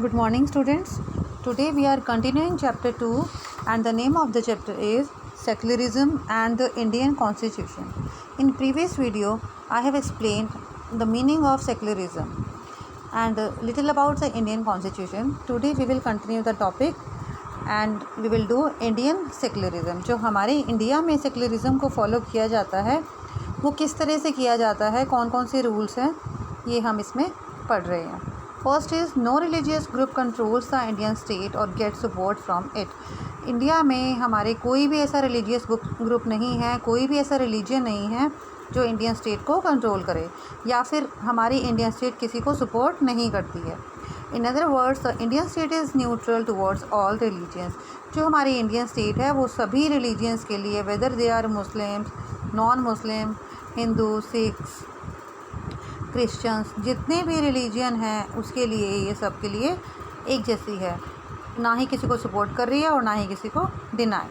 Good morning, students. Today we are continuing chapter 2, and the name of the chapter is Secularism and the Indian Constitution. In previous video, I have explained the meaning of secularism and little about the Indian Constitution. Today we will continue the topic and we will do Indian secularism. जो हमारे India में secularism को follow किया जाता है वो किस तरह से किया जाता है, कौन कौन से रूल्स हैं, ये हम इसमें पढ़ रहे हैं. First is no religious group controls the Indian state और get support from it. India में हमारे कोई भी ऐसा रिलीजियस ग्रुप नहीं है, कोई भी ऐसा रिलीजन नहीं है जो इंडियन स्टेट को कंट्रोल करे या फिर हमारी इंडियन स्टेट किसी को सपोर्ट नहीं करती है. In other words the Indian state is neutral towards all religions. जो हमारी इंडियन स्टेट है वो सभी रिलीजियंस के लिए, whether they are Muslims, non Muslim, Hindu, Sikhs, Christians, जितने भी रिलीजन हैं उसके लिए, ये सब के लिए एक जैसी है. ना ही किसी को सपोर्ट कर रही है और ना ही किसी को deny.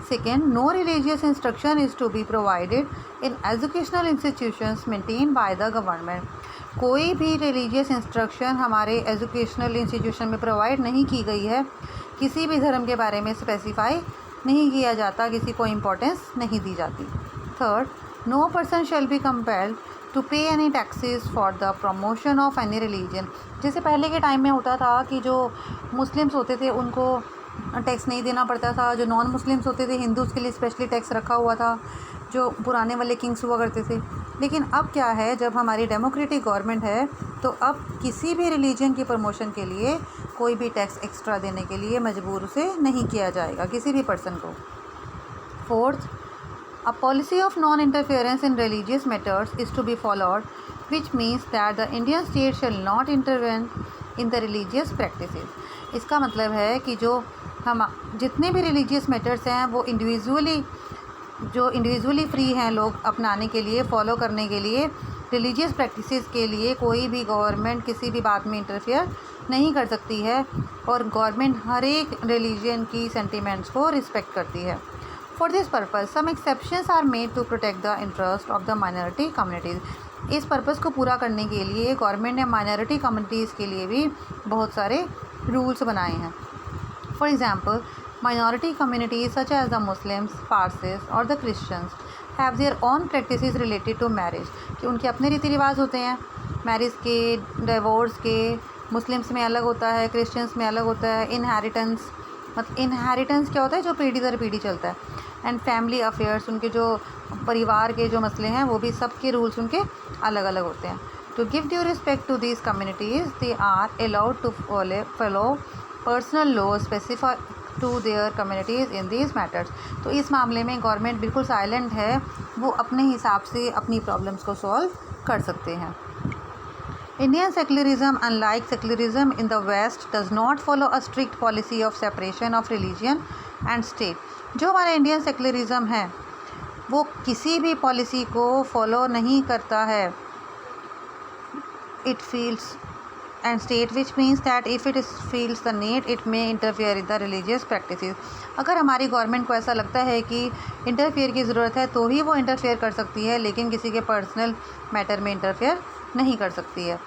Second, no religious instruction is to be provided in educational institutions maintain by the government. कोई भी रिलीजियस इंस्ट्रक्शन हमारे एजुकेशनल इंस्टीट्यूशन में प्रोवाइड नहीं की गई है. किसी भी धर्म के बारे में स्पेसिफाई नहीं किया जाता, किसी को इम्पोर्टेंस नहीं दी जाती. Third, no person shall be compelled to pay any taxes for the promotion of any religion. जैसे पहले के टाइम में होता था कि जो मुस्लिम्स होते थे उनको टैक्स नहीं देना पड़ता था, जो नॉन मुस्लिम्स होते थे हिंदूज़ के लिए स्पेशली टैक्स रखा हुआ था, जो पुराने वाले किंग्स हुआ करते थे. लेकिन अब क्या है, जब हमारी डेमोक्रेटिक गवर्नमेंट है तो अब किसी भी रिलीजन की प्रमोशन के लिए कोई भी टैक्स एक्स्ट्रा देने के लिए मजबूर से नहीं किया जाएगा किसी भी पर्सन को. Fourth, a policy of non-interference in religious matters is to be followed, which means that the Indian state shall not intervene in the religious practices. इसका मतलब है कि जो हम जितने भी religious matters हैं वो इंडिविजुअली फ्री हैं लोग अपनाने के लिए, फॉलो करने के लिए. रिलीजियस प्रैक्टिसेस के लिए कोई भी गवर्नमेंट किसी भी बात में इंटरफेयर नहीं कर सकती है और गवर्नमेंट हर एक रिलीजन की सेंटिमेंट्स को रिस्पेक्ट करती है. For this purpose, some exceptions are made to protect the interest of the minority communities. इस पर्पज़ को पूरा करने के लिए गवर्नमेंट ने माइनॉरिटी कम्युनिटीज़ के लिए भी बहुत सारे रूल्स बनाए हैं. For example, minority communities such as the Muslims, Parsis और the Christians have their own practices related to marriage. कि उनके अपने रीति रिवाज होते हैं मैरिज के, डिवोर्स के. मुस्लिम्स में अलग होता है, क्रिश्चियंस में अलग होता है. इनहेरिटेंस, मतलब इनहेरिटेंस क्या होता है, जो पीढ़ी दर पीढ़ी चलता है. एंड फैमिली अफेयर्स, उनके जो परिवार के जो मसले हैं वो भी सबके रूल्स उनके अलग अलग होते हैं. To give due respect to these communities they are allowed to follow personal law specified to their communities in these matters. तो इस मामले में गवर्नमेंट बिल्कुल साइलेंट है, वो अपने हिसाब से अपनी प्रॉब्लम्स को सॉल्व कर सकते हैं. Indian secularism, unlike secularism in the West, does not follow a strict policy of separation of religion and state. जो हमारा इंडियन सेकुलरिज्म है वो किसी भी पॉलिसी को फॉलो नहीं करता है. It feels and state which means that if it feels the need it may interfere in the religious practices. अगर हमारी गवर्नमेंट को ऐसा लगता है कि इंटरफेयर की ज़रूरत है तो ही वो इंटरफेयर कर सकती है, लेकिन किसी के पर्सनल मैटर में इंटरफेयर नहीं कर सकती है.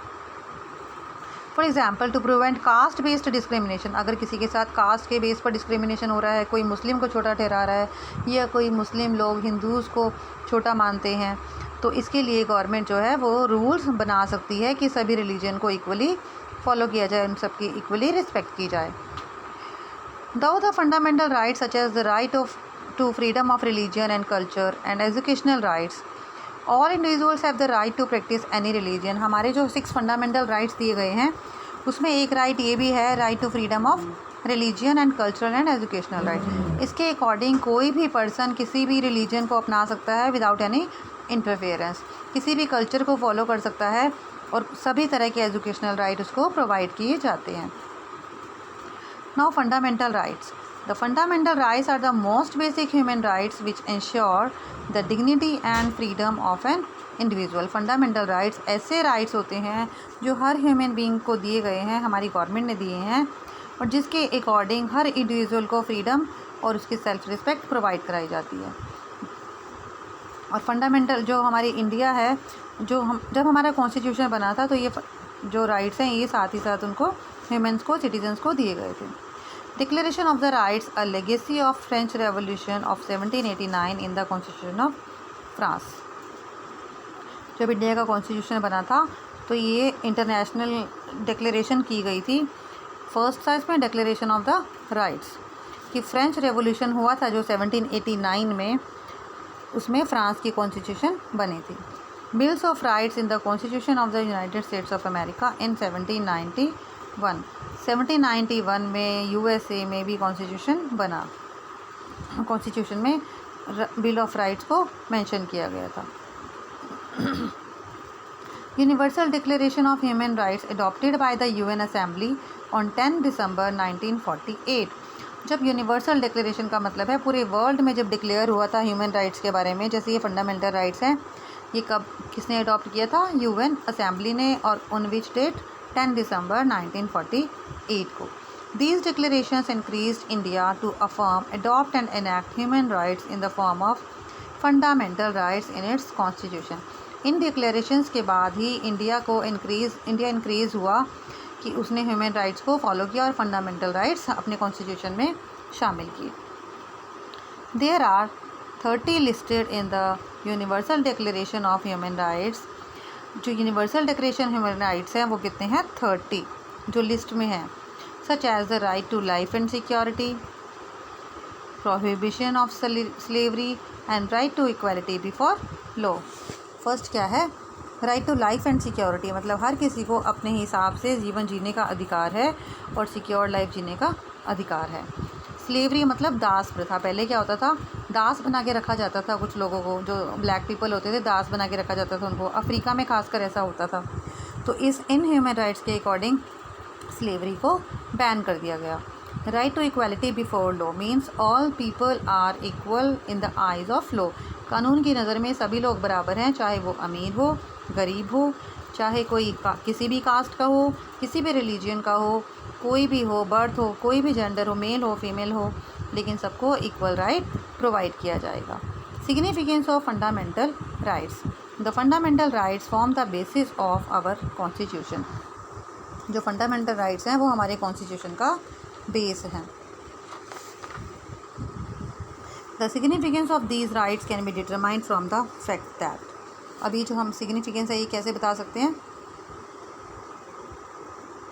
For example, to prevent caste based discrimination. अगर किसी के साथ कास्ट के बेस पर डिस्क्रिमिनेशन हो रहा है, कोई मुस्लिम को छोटा ठहरा रहा है या कोई मुस्लिम लोग हिंदूज़ को छोटा मानते हैं, तो इसके लिए गवर्नमेंट जो है वो रूल्स बना सकती है कि सभी रिलीजन को इक्वली फॉलो किया जाए, उन सबकी इक्वली रिस्पेक्ट की जाए. Though the fundamental rights such as the right of to freedom of religion and culture and educational rights, all individuals have the right to practice any religion. हमारे जो 6 fundamental rights दिए गए हैं उसमें एक right ये भी है, right to freedom of religion and cultural and educational right. इसके अकॉर्डिंग कोई भी पर्सन किसी भी रिलीजन को अपना सकता है विदाउट एनी इंटरफेरेंस, किसी भी कल्चर को फॉलो कर सकता है और सभी तरह के एजुकेशनल राइट उसको प्रोवाइड किए जाते हैं. Now fundamental rights. The fundamental rights are the most basic human rights which ensure the dignity and freedom of an individual. Fundamental rights ऐसे राइट्स होते हैं जो हर ह्यूमन बीइंग को दिए गए हैं, हमारी गवर्नमेंट ने दिए हैं, और जिसके अकॉर्डिंग हर इंडिविजुअल को फ्रीडम और उसकी सेल्फ रिस्पेक्ट प्रोवाइड कराई जाती है. और फंडामेंटल जो हमारी इंडिया है, जब हमारा कॉन्स्टिट्यूशन बना था तो ये जो राइट्स हैं ये साथ ही साथ उनको ह्यूमन्स को, सिटीजन्स को दिए गए थे। Declaration of the rights, a legacy of French revolution of 1789 in the constitution of France. जब इंडिया का कॉन्स्टिट्यूशन बना था तो ये इंटरनेशनल डिक्लेरेशन की गई थी। फर्स्ट था इसमें डिक्लेरेशन ऑफ द राइट्स कि फ्रेंच रेवोल्यूशन हुआ था जो 1789 में, उसमें फ्रांस की कॉन्स्टिट्यूशन बनी थी। Bills of rights in the constitution of the United States of America in 1791। 1791 में यूएसए में भी कॉन्स्टिट्यूशन बना। कॉन्स्टिट्यूशन में बिल ऑफ राइट्स को मेंशन किया गया था। Universal declaration of human rights adopted by the UN assembly on 10 दिसंबर 1948। जब यूनिवर्सल डिक्लेरेशन का मतलब है पूरे वर्ल्ड में जब डिक्लेयर हुआ था ह्यूमन राइट्स के बारे में, जैसे ये फंडामेंटल राइट्स हैं, ये कब किसने अडॉप्ट किया था? यूएन असेंबली ने, और ऑन विच डेट? 10 दिसंबर 1948 को। These declarations encouraged India to affirm, adopt and enact human rights in the form of fundamental rights in its constitution। In declarations के बाद ही इंडिया इंक्रीज़ हुआ कि उसने ह्यूमन राइट्स को follow किया और फंडामेंटल राइट्स अपने कॉन्स्टिट्यूशन में शामिल किए। There are 30 listed in the universal declaration of human rights. जो यूनिवर्सल डिक्लेरेशन ह्यूमन राइट्स हैं वो कितने हैं? 30 जो लिस्ट में हैं। Such as the right to life and security, prohibition of slavery and right to equality before law. First क्या है? Right to life and security, मतलब हर किसी को अपने हिसाब से जीवन जीने का अधिकार है और सिक्योर लाइफ जीने का अधिकार है। स्लेवरी मतलब दास प्रथा। पहले क्या होता था? दास बना के रखा जाता था कुछ लोगों को, जो ब्लैक पीपल होते थे दास बना के रखा जाता था उनको। अफ्रीका में खासकर ऐसा होता था। तो इन ह्यूमन राइट्स के अकॉर्डिंग स्लेवरी को बैन कर दिया गया। Right to equality before law means all people are equal in the eyes of law. कानून की नज़र में सभी लोग बराबर हैं, चाहे वो अमीर हो, गरीब हो, चाहे कोई किसी भी कास्ट का हो, किसी भी रिलीजन का हो, कोई भी हो, बर्थ हो, कोई भी जेंडर हो, मेल हो फीमेल हो, लेकिन सबको इक्वल राइट प्रोवाइड किया जाएगा। Significance of fundamental rights. The fundamental rights form the basis of our constitution. जो फंडामेंटल राइट्स हैं वो हमारे कॉन्स्टिट्यूशन का बेस हैं। The significance of these rights can be determined from the fact that. अभी जो हम सिग्निफिकेंस है ये कैसे बता सकते हैं?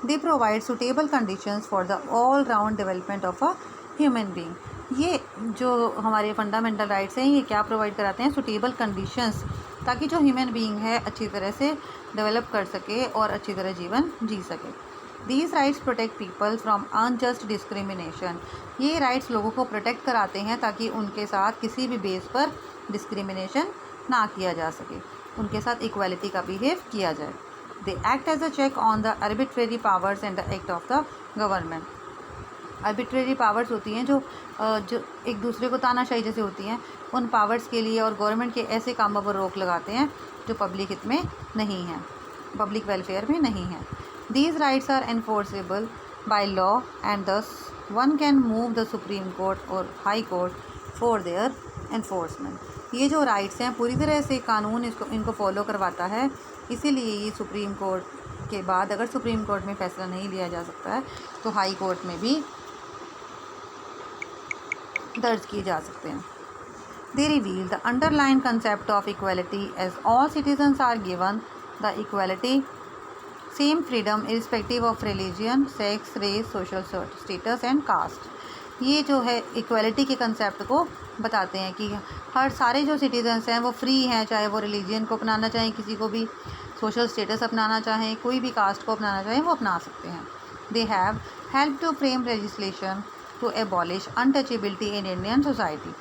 They provide suitable conditions for the all round development of a human being. ये जो हमारे फंडामेंटल राइट्स हैं ये क्या प्रोवाइड कराते हैं? सुटेबल कंडीशंस, ताकि जो ह्यूमन बीइंग है अच्छी तरह से डेवलप कर सके और अच्छी तरह जीवन जी सके। These rights protect people from unjust discrimination. ये राइट्स लोगों को प्रोटेक्ट कराते हैं ताकि उनके साथ किसी भी बेस पर डिस्क्रिमिनेशन ना किया जा सके, उनके साथ इक्वालिटी का बिहेव किया जाए। They act as a check on the arbitrary powers and the act of the government. Arbitrary powers होती हैं जो एक दूसरे को तानाशाही जैसे होती हैं, उन पावर्स के लिए और गवर्नमेंट के ऐसे कामों पर रोक लगाते हैं जो पब्लिक हित में नहीं हैं, पब्लिक वेलफेयर में नहीं हैं। These rights are enforceable by law and thus one can move the supreme court और high court for their enforcement. ये जो राइट्स हैं पूरी तरह से कानून इनको फॉलो करवाता है, इसीलिए ये सुप्रीम कोर्ट के बाद अगर सुप्रीम कोर्ट में फैसला नहीं लिया जा सकता है तो हाई कोर्ट में भी दर्ज किए जा सकते हैं। They reveal the underline concept of equality as all citizens are given the equality same freedom irrespective of religion, sex, race, social status and caste. ये जो है इक्वालिटी के कंसेप्ट को बताते हैं कि सारे जो सिटीजन्स हैं वो फ्री हैं, चाहे वो रिलीजन को अपनाना चाहें, किसी को भी सोशल स्टेटस अपनाना चाहें, कोई भी कास्ट को अपनाना चाहें वो अपना सकते हैं। They have help to frame legislation to abolish untouchability in Indian society.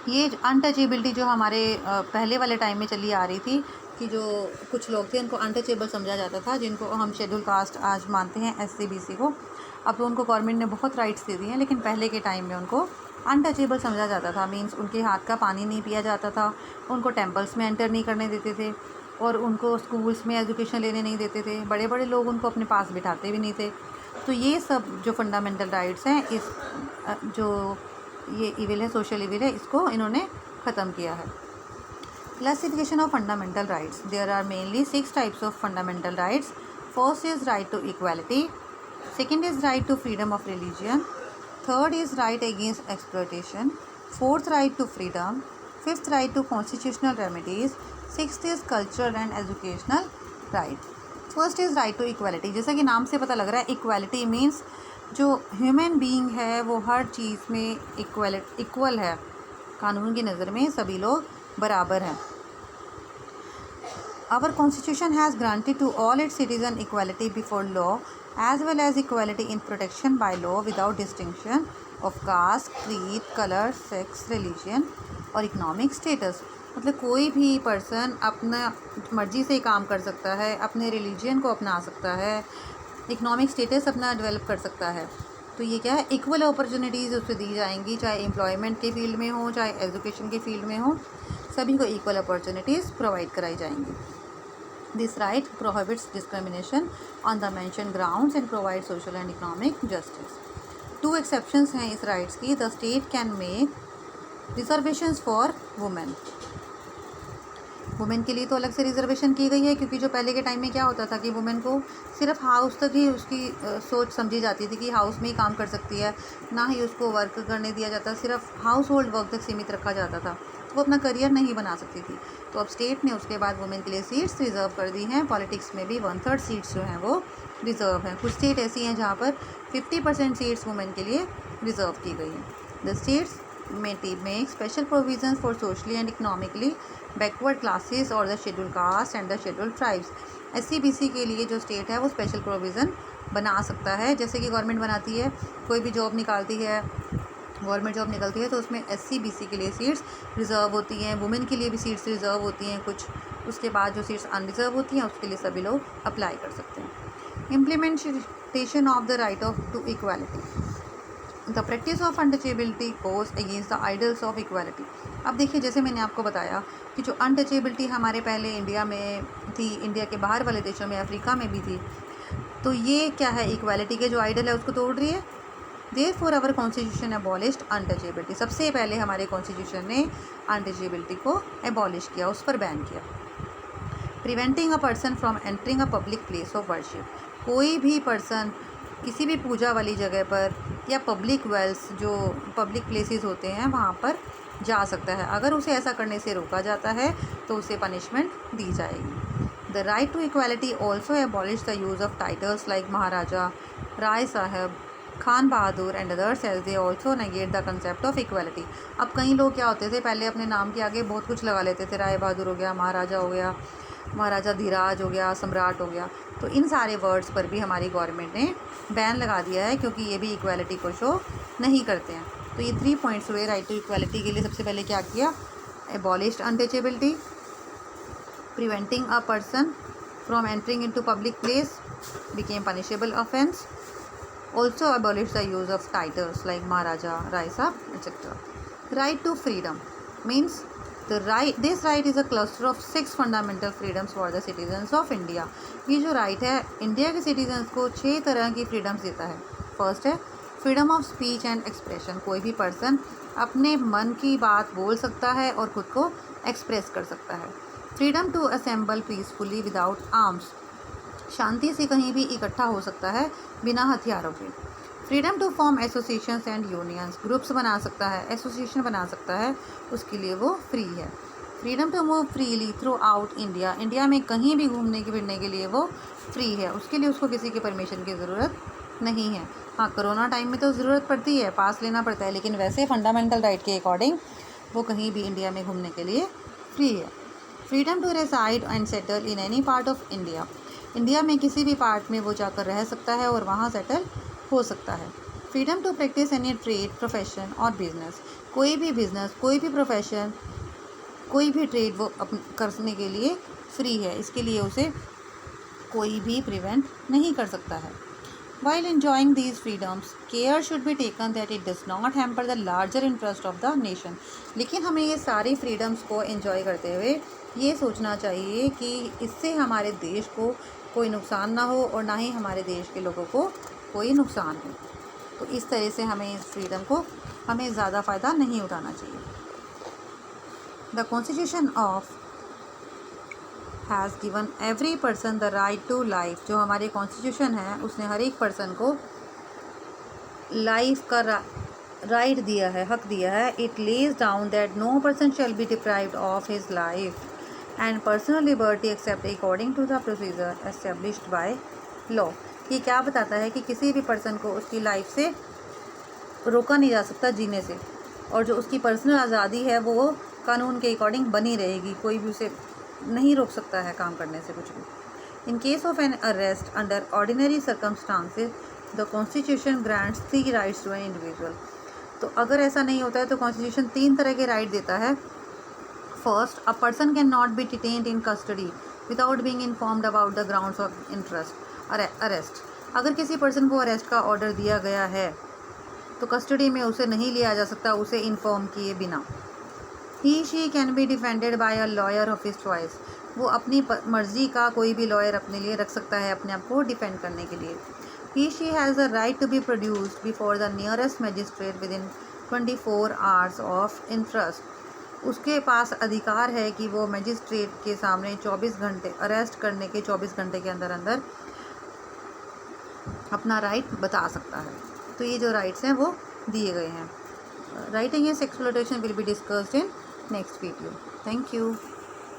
ये अनटचेबिलिटी जो हमारे पहले वाले टाइम में चली आ रही थी कि जो कुछ लोग थे उनको अनटचेबल समझा जाता था, जिनको हम शेड्यूल कास्ट आज मानते हैं, SC BC को। अब तो उनको गवर्नमेंट ने बहुत राइट्स दे दी हैं, लेकिन पहले के टाइम में उनको अनटचेबल समझा जाता था। मींस उनके हाथ का पानी नहीं पिया जाता था, उनको टेम्पल्स में एंटर नहीं करने देते थे और उनको स्कूल्स में एजुकेशन लेने नहीं देते थे। बड़े बड़े लोग उनको अपने पास बिठाते भी नहीं थे। तो ये सब जो फंडामेंटल राइट्स हैं, इस जो ये इविल है, सोशल इविल है, इसको इन्होंने ख़त्म किया है। Classification of fundamental rights. There are mainly 6 types of fundamental rights first is right to equality, second is right to freedom of religion, third is right against exploitation, fourth right to freedom, fifth right to constitutional remedies, sixth is cultural and educational right. First is right to equality. जैसा कि नाम से पता लग रहा है, equality means जो human being है वो हर चीज़ में इक्वल है, कानून की नज़र में सभी लोग बराबर हैं। Our constitution has granted to all its citizens equality before law as well as equality in protection by law without distinction of caste, creed, color, sex, religion और इकोनॉमिक स्टेटस। मतलब कोई भी पर्सन अपना मर्जी से काम कर सकता है, अपने रिलीजन को अपना सकता है, इकोनॉमिक स्टेटस अपना डेवलप कर सकता है। तो ये क्या है, इक्वल अपॉर्चुनिटीज़ उससे दी जाएंगी, चाहे एम्प्लॉयमेंट के फील्ड में हो, चाहे एजुकेशन के फील्ड में हो, सभी को इक्वल अपॉर्चुनिटीज़ प्रोवाइड कराई जाएंगी। This right prohibits discrimination on the mentioned grounds and provides social and economic justice. Two exceptions हैं इस rights की. The state can make reservations for women. Women के लिए तो अलग से रिजर्वेशन की गई है, क्योंकि जो पहले के टाइम में क्या होता था कि वुमेन को सिर्फ हाउस तक ही उसकी सोच समझी जाती थी कि हाउस में ही काम कर सकती है, ना ही उसको वर्क करने दिया जाता, सिर्फ हाउस होल्ड वर्क तक सीमित रखा जाता था, तो वो अपना करियर नहीं बना सकती थी। तो अब स्टेट ने उसके बाद वुमेन के लिए सीट्स रिज़र्व कर दी हैं। पॉलिटिक्स में भी 1/3 सीट्स जो हैं वो रिज़र्व हैं। कुछ स्टेट ऐसी हैं जहाँ पर 50% सीट्स वुमेन के लिए रिज़र्व की गई हैं। The states make special provisions for socially and economically backward classes or the scheduled caste and the scheduled tribes. SC/BC के लिए जो स्टेट है वो स्पेशल प्रोविज़न बना सकता है। जैसे कि गवर्नमेंट बनाती है, कोई भी जॉब निकालती है, गवर्नमेंट जॉब निकलती है, तो उसमें SC/BC के लिए सीट्स रिज़र्व होती हैं, वुमेन के लिए भी सीट्स रिज़र्व होती हैं कुछ। उसके बाद जो सीट्स अनरिज़र्व होती हैं उसके लिए सभी लोग अप्लाई कर सकते हैं। Implementation of the right of to equality. The practice of untouchability goes against the ideals of equality. अब देखिए, जैसे मैंने आपको बताया कि जो अनटचेबिलिटी हमारे पहले इंडिया में थी, इंडिया के बाहर वाले देशों में, अफ्रीका में भी थी, तो ये क्या है, इक्वालिटी के जो आइडल है उसको तोड़ रही है। Therefore our constitution abolished untouchability. सबसे पहले हमारे कॉन्स्टिट्यूशन ने अनटचेबिलिटी को एबॉलिश किया, उस पर बैन किया। Preventing a person from entering a public place of worship. कोई भी पर्सन किसी भी पूजा वाली जगह पर या पब्लिक वेल्स, जो पब्लिक प्लेसेस होते हैं, वहाँ पर जा सकता है। अगर उसे ऐसा करने से रोका जाता है तो उसे पनिशमेंट दी जाएगी। The right to equality also abolish the use of titles like Maharaja, Rai Sahib, Khan Bahadur and others as they also negate the concept of equality. अब कई लोग क्या होते थे, पहले अपने नाम के आगे बहुत कुछ लगा लेते थे, राय बहादुर हो गया, महाराजा हो गया, महाराजा धीराज हो गया, सम्राट हो गया। तो इन सारे वर्ड्स पर भी हमारी गवर्नमेंट ने बैन लगा दिया है, क्योंकि ये भी इक्वालिटी को शो नहीं करते हैं। तो ये 3 पॉइंट्स हुए राइट टू इक्वालिटी के लिए। सबसे पहले क्या किया, abolished untouchability, preventing a person from entering into public place became punishable offence, also abolished the use of titles like Maharaja, Rai Sahab, etc. Right to freedom means this right is a cluster of 6 fundamental freedoms for the citizens of India. ये जो right है, India के citizens को 6 तरह की freedoms देता है। First है freedom of speech and expression। कोई भी person अपने मन की बात बोल सकता है और खुद को express कर सकता है। freedom to assemble peacefully without arms। शांति से कहीं भी इकट्ठा हो सकता है बिना हथियारों के। Freedom to form associations and unions. Groups बना सकता है, एसोसिएशन बना सकता है, उसके लिए वो फ्री है। Freedom to move freely throughout India. India में कहीं भी घूमने फिरने के लिए वो फ्री है, उसके लिए उसको किसी की परमिशन की ज़रूरत नहीं है। हाँ, कोरोना टाइम में तो ज़रूरत पड़ती है, पास लेना पड़ता है, लेकिन वैसे फंडामेंटल राइट के अकॉर्डिंग वो कहीं भी इंडिया में घूमने के लिए फ्री है। Freedom to reside and settle in any part of India. India में किसी भी पार्ट में वो जाकर रह सकता है और वहाँ सेटल हो सकता है। Freedom to practice any trade, profession और बिजनेस। कोई भी बिजनेस, कोई भी प्रोफेशन, कोई भी ट्रेड वो करने के लिए फ्री है, इसके लिए उसे कोई भी प्रिवेंट नहीं कर सकता है। While enjoying these freedoms, care should be taken that it does not hamper the larger interest of the nation. लेकिन हमें ये सारी फ्रीडम्स को एंजॉय करते हुए ये सोचना चाहिए कि इससे हमारे देश को कोई नुकसान ना हो और ना ही हमारे देश के लोगों को कोई नुकसान हो। तो इस तरह से हमें इस फ्रीडम को हमें ज़्यादा फ़ायदा नहीं उठाना चाहिए। The constitution of has given every person the right to life, जो हमारे कॉन्स्टिट्यूशन है उसने हर एक पर्सन को लाइफ का राइट दिया है, हक दिया है. It lays down that no person shall be deprived of his life and personal liberty except according to the procedure established by law. ये क्या बताता है कि किसी भी पर्सन को उसकी लाइफ से रोका नहीं जा सकता जीने से, और जो उसकी पर्सनल आज़ादी है वो कानून के अकॉर्डिंग बनी रहेगी, कोई भी उसे नहीं रोक सकता है काम करने से कुछ भी. In case of an arrest under ordinary circumstances the constitution grants 3 rights to an individual. तो अगर ऐसा नहीं होता है तो कॉन्स्टिट्यूशन 3 तरह के राइट देता है. First, a person can not be detained in custody without being informed about the grounds of interest arrest. अगर किसी पर्सन को अरेस्ट का ऑर्डर दिया गया है तो कस्टडी में उसे नहीं लिया जा सकता उसे इन्फॉर्म किए बिना. He she can be defended by a lawyer of his choice. वो अपनी मर्जी का कोई भी लॉयर अपने लिए रख सकता है अपने आप को डिफेंड करने के लिए. He she has a right to be produced before the nearest magistrate within 24 hours of interest. उसके पास अधिकार है कि वो मजिस्ट्रेट के सामने 24 घंटे अरेस्ट करने के 24 घंटे के अंदर अंदर अपना राइट बता सकता है. तो ये जो राइट्स हैं वो दिए गए हैं. Right against exploitation will be discussed in next video. Thank you.